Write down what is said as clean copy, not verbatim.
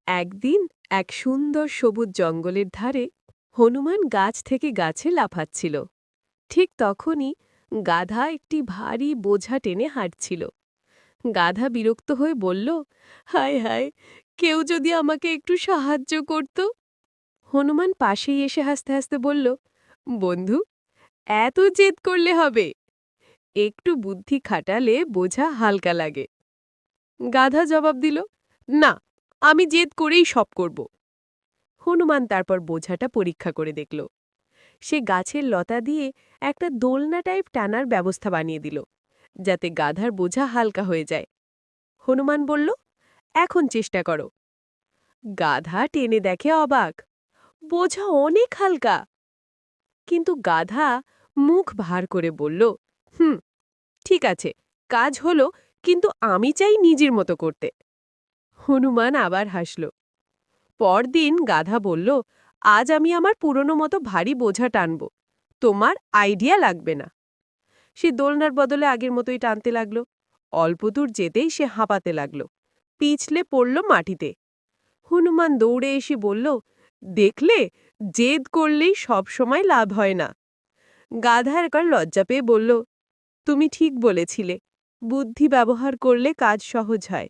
একদিন এক সুন্দর সবুজ জঙ্গলের ধারে হনুমান গাছ থেকে গাছে লাফাচ্ছিল। ঠিক তখনই গাধা একটি ভারী বোঝা টেনে হাঁটছিল। গাধা বিরক্ত হয়ে বলল, হায় হায়, কেউ যদি আমাকে একটু সাহায্য করত। হনুমান পাশেই এসে হাসতে হাসতে বলল, বন্ধু, এত জেদ করলে হবে? একটু বুদ্ধি খাটালে বোঝা হালকা লাগে। গাধা জবাব দিল, না, আমি জেদ করেই সব করব। হনুমান তারপর বোঝাটা পরীক্ষা করে দেখল। সে গাছের লতা দিয়ে একটা দোলনা টাইপ টানার ব্যবস্থা বানিয়ে দিল, যাতে গাধার বোঝা হালকা হয়ে যায়। হনুমান বলল, এখন চেষ্টা করো। গাধা টেনে দেখে অবাক, বোঝা অনেক হালকা। কিন্তু গাধা মুখ ভার করে বলল, হুম, ঠিক আছে, কাজ হলো, কিন্তু আমি চাই নিজের মতো করতে। হনুমান আবার হাসল। পরদিন গাধা বলল, আজ আমি আমার পুরনো মতো ভারী বোঝা টানব, তোমার আইডিয়া লাগবে না। সে দোলনার বদলে আগের মতোই টানতে লাগল। অল্প দূর যেতেই সে হাঁপাতে লাগল, পিছলে পড়ল মাটিতে। হনুমান দৌড়ে এসে বলল, দেখলে, জেদ করলেই সব সময় লাভ হয় না। গাধা একবার লজ্জা পেয়ে বলল, তুমি ঠিক বলেছিলে, বুদ্ধি ব্যবহার করলে কাজ সহজ হয়।